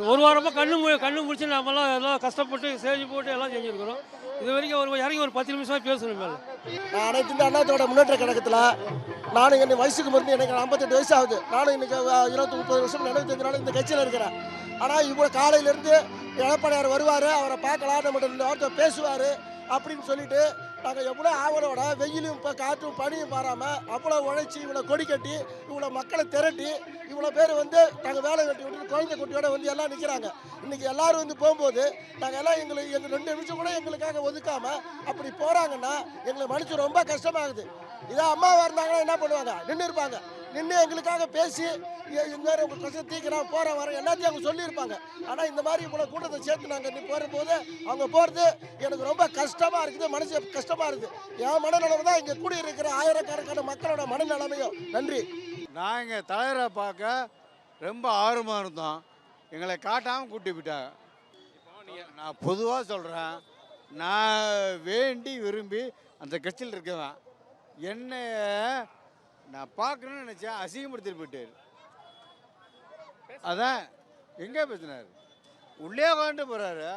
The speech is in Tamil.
ஒரு வாரமாக கண்ணு முடிச்சு நம்மலாம் எல்லாம் கஷ்டப்பட்டு சேஜ் போட்டு எல்லாம் செஞ்சுருக்கிறோம். இது வரைக்கும் இறங்கி ஒரு 10 நிமிஷம் பேசணும் மேலே. நான் அனைத்து இந்த அண்ணாத்தோட முன்னேற்ற கழகத்தில் நானும் என் வயசுக்கு முன்பு எனக்கு 58 வயசு ஆகுது. நானும் இன்னைக்கு 20-30 வருஷம் 75 நாள் இந்த கட்சியில் இருக்கிறேன். ஆனால் இவ்வளோ காலையிலேருந்து எடப்பாடியார் வருவார், அவரை பார்க்கலாம், நம்மகிட்ட 2 வார்த்தை பேசுவார் அப்படின்னு சொல்லிட்டு நாங்கள் எவ்வளோ ஆவலோட வெயிலும் இப்போ காற்றும் பனியும் பாராமல் அவ்வளோ உழைச்சி இவ்வளோ கொடி கட்டி இவ்வளோ மக்களை திரட்டி இவ்வளோ பேர் வந்து நாங்கள் வேலை வெட்டி விட்டு குழந்தை குட்டியோட வந்து எல்லாம் நிற்கிறாங்க. இன்றைக்கி எல்லோரும் வந்து போகும்போது நாங்கள் எல்லாம் எங்கள் 2 நிமிஷம் கூட எங்களுக்காக ஒதுக்காமல் அப்படி போகிறாங்கன்னா எங்களுக்கு மனசு ரொம்ப கஷ்டமாகுது. இதான் அம்மாவாக இருந்தாங்கன்னா என்ன பண்ணுவாங்க, நின்று இருப்பாங்க. நின்று எங்களுக்காக பேசி இந்த மாதிரி உங்கள் கஷ்டம் தீக்கிறோம் போகிறோம் வரோம் எல்லாத்தையும் அவங்க சொல்லியிருப்பாங்க. ஆனால் இந்த மாதிரி இவ்வளோ கூட்டத்தை சேர்த்து நாங்கள் போகும்போது அவங்க போகிறது எனக்கு ரொம்ப கஷ்டமாக இருக்குது, மனசு கஷ்டமாக இருக்குது. என் மனநிலைமை தான் இங்கே கூடியிருக்கிற ஆயிரக்கணக்கான மக்களோட மனநிலைமையும். நன்றி. நான் எங்கள் தலைவரை பார்க்க ரொம்ப ஆர்வமாக இருந்தோம். எங்களை காட்டாமல் கூட்டி போயிட்டாங்க. நான் பொதுவாக சொல்கிறேன், நான் வேண்டி விரும்பி அந்த கட்சியில் இருக்கவேன். என்ன நான் பார்க்கணுன்னு நினச்சேன், அசிங்கப்படுத்திட்டு போயிட்டார். அதான் எங்கே பேசினார், உள்ளே உட்காந்துட்டு போகிறாரு.